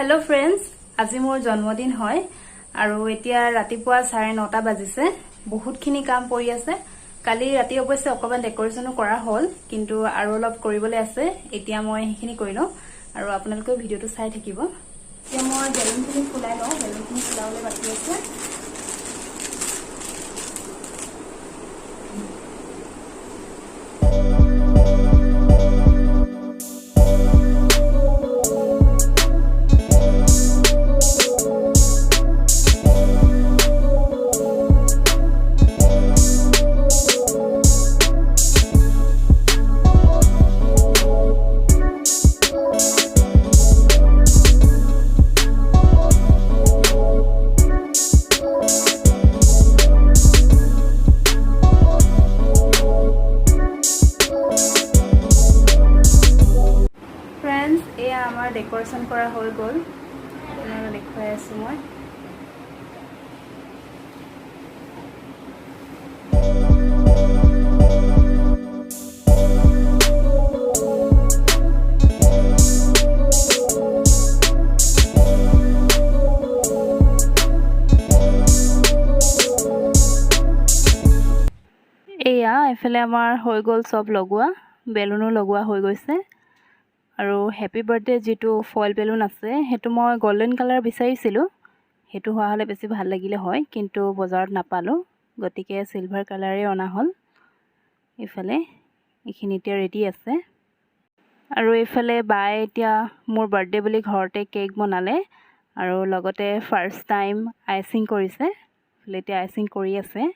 Hello friends, आज मोर जन्मदिन है और एतिया रातिपुवा 9:30 बाजिसे बहुतखिनि काम परि आछे। काली राति अवश्य अकमान डेकोरेशनो करा हल किंतु आरो अलप करिबले आछे। एतिया মই हेखिनि करि लও और आपनालोके भिडिओটো चाइ থাকিব। এতিয়া মই বেলুনखिनि ফুলাই লও, बेलुनखिनि फुलाबले बाकी आछे। डेकोरेशन करा हो गल देखुवाई आছো মই। एया एफाले आमार हो गल सब लगुआ, बेलुनो लगुआ हो गइसे और हैप्पी बार्थडे जी फयल बेलुन आछे हेतु मैं गोल्डन कलर विचारिছিলো, हेतु हुआ हले बेसि ভাল লাগিলে হয় किंतु बजारत नापालो, गतिके सिल्भार कलरे अना हल। इफाले इखिनि इतिया रेडी आछे और इफाले बाय इतिया मोर बार्थडे बुली घरते केक बनाले और लगते फार्स्ट टाइम आइसिंग करिसे। इफाले इतिया आइसिंग करि आछे।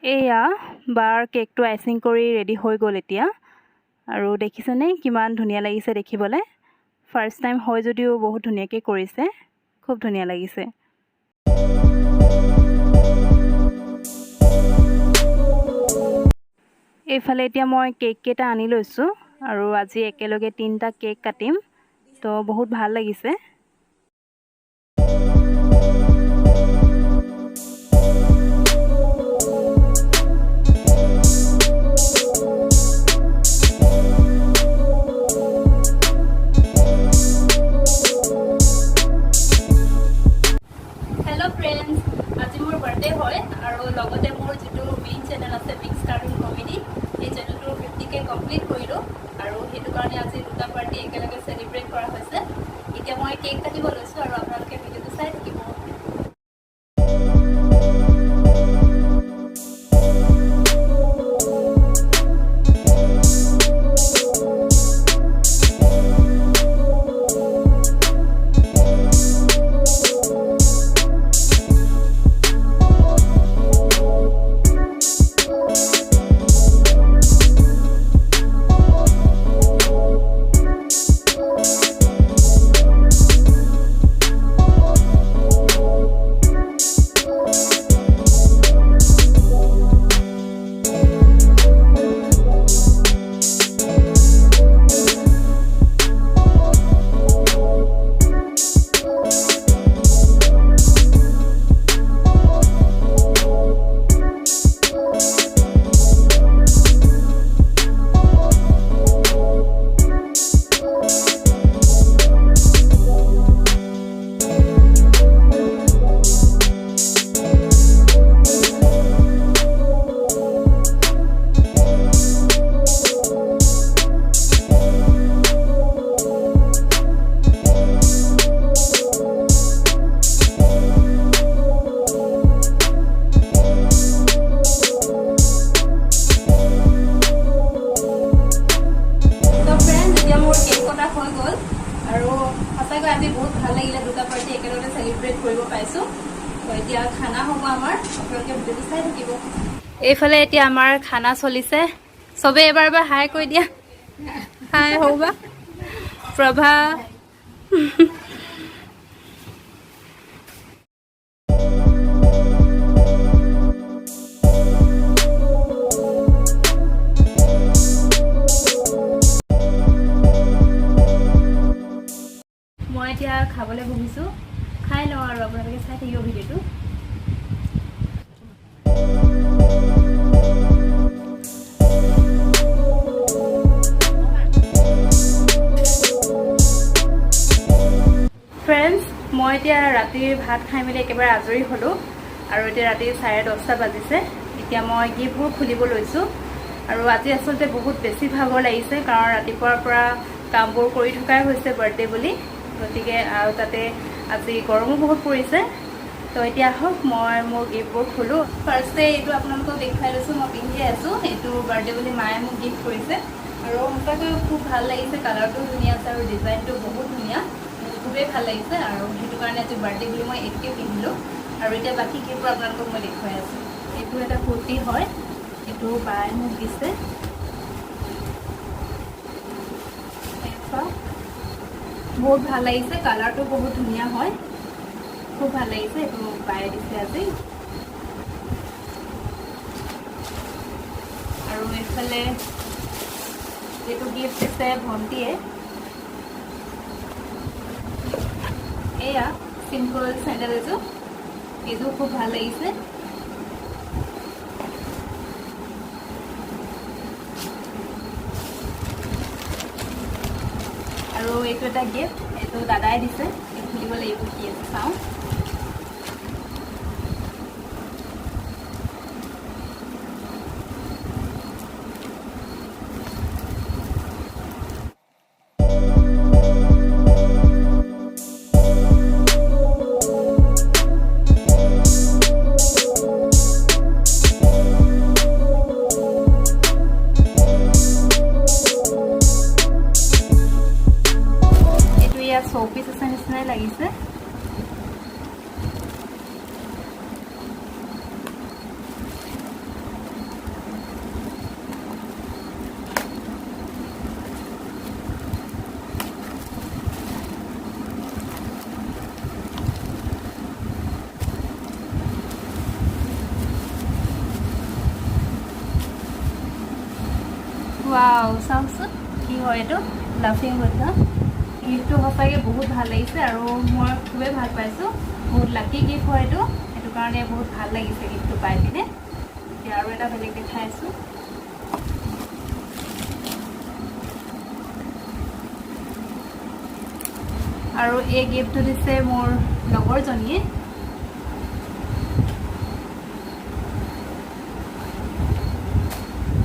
एया बार केक तो आइसिंग करी रेडी हो गल एतिया और देखिसेने किमान धुनिया लागिसे देखिबले। फार्स्ट टाइम হয় যদিও बहुत धुनियाके करिसे, खूब धुनिया लागिसे। एफाले एतिया मैं केक केटा आनि लैसु और आज एकेलगे 3टा केक काटिम, तो बहुत ভাল लागिसे। कमप्लीट करिलो और हेतु कारणे आज दुटा पार्टी एकेलगे सेलिब्रेट करा होइसे। इतिया मैं केक काटिब लैसु और आपनालोके भिडिओটো चाइ থাকিব। আজি বহুত ভাল লাগিলে দুটা পাৰ্টি একেলগে সেলিব্ৰেট কৰিব পাইছো। তো এতিয়া খানা হ'ব আমাৰ, আপোনালোকে ভিডিঅ'টো চাই থাকিব। এইফালে এতিয়া আমাৰ খানা চলিছে, সবে এবাৰ এবাৰ হাই কৈ দিয়া। হাই হওবা প্ৰভা খাবলৈ বহিছোঁ খাই লওঁ আৰু আপোনালোকে চাই থাকিব ভিডিঅ'টো ফ্ৰেণ্ডছ মই এতিয়া ৰাতিৰ ভাত খাই মেলি একেবাৰে আজৰি হ'লোঁ আৰু এতিয়া ৰাতি 10:30 বাজিছে এতিয়া মই গিফ্টবোৰ খুলিব লৈছোঁ আৰু আজি আচলতে বহুত বেছি ভাগৰ লাগিছে কাৰণ ৰাতিপুৱাৰ পৰা কামবোৰ কৰি থকাই হৈছে বাৰ্থডে বুলি গতিকে আৰু তাতে আজি গৰমো বহুত পৰিছে তো এতিয়া আহক মই মোৰ গিফ্টবোৰ খোলোঁ ফাৰ্ষ্টে এইটো আপোনালোকক দেখুৱাই লৈছোঁ মই পিন্ধি আছোঁ এইটো বাৰ্থডে বুলি মায়ে মোক গিফ্ট কৰিছে আৰু সঁচাকৈ খুব ভাল লাগিছে কালাৰটো ধুনীয়া আছে আৰু ডিজাইনটো বহুত ধুনীয়া খুবেই ভাল লাগিছে আৰু সেইটো কাৰণে আজি বাৰ্থডে বুলি মই এইটোকে পিন্ধিলোঁ আৰু এতিয়া বাকী গিফ্টবোৰ আপোনালোকক মই দেখুৱাই আছোঁ এইটো এটা কুৰ্তি হয় এইটো বায়ে মোক দিছে বহুত ভাল লাগিছে কালাৰটো বহুত ধুনীয়া হয় খুব ভাল লাগিছে এইটো বায়ে দিছে আজি আৰু এইফালে এইটো গিফ্ট দিছে ভণ্টিয়ে এয়া সিম্পল চেণ্ডেল এইযোৰ খুব ভাল লাগিছে আৰু এইটো এটা গিফ্ট এইটো দাদাই দিছে এইটো খুলিব লাগিব কি আছে চাওঁ শোপিস আছে নিচিনাই লাগিছে ওয়াও চাওকচোন কি হয় এইটো লাফিং বুদ্ধা গিফ্টটো সঁচাকৈ বহুত ভাল লাগিছে আৰু মই খুবেই ভাল পাইছোঁ বহুত লাকি গিফ্ট হয় এইটো সেইটো কাৰণে বহুত ভাল লাগিছে গিফ্টটো পাই পিনে এতিয়া আৰু এটা বেলেগ দেখাই আছোঁ আৰু এই গিফ্টটো দিছে মোৰ লগৰজনীয়ে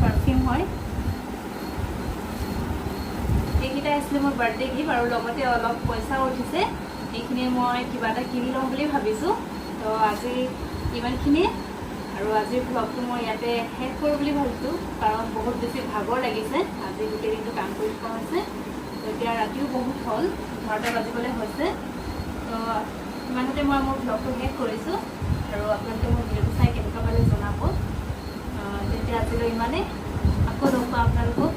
পাৰফিউম হয় এইকেইটা আছিলে মোৰ বাৰ্থডে গিফ্ট আৰু লগতে অলপ পইচাও উঠিছে এইখিনি মই কিবা এটা কিনি লওঁ বুলি ভাবিছোঁ তো আজি ইমানখিনিয়ে আৰু আজিৰ ভ্লগটো মই ইয়াতে শেষ কৰোঁ বুলি ভাবিছোঁ কাৰণ বহুত বেছি ভাগৰ লাগিছে আজি গোটেই দিনটো কাম কৰি থকা হৈছে তো এতিয়া ৰাতিও বহুত হ'ল 12টা বাজিবলৈ হৈছে তো ইমানতে মই মোৰ ভ্লগটো শেষ কৰিছোঁ আৰু আপোনালোকে মোৰ ভিডিঅ'টো চাই কেনেকুৱা পালে জনাব তেতিয়া আজিলৈ ইমানেই আকৌ লগ পাওঁ আপোনালোকক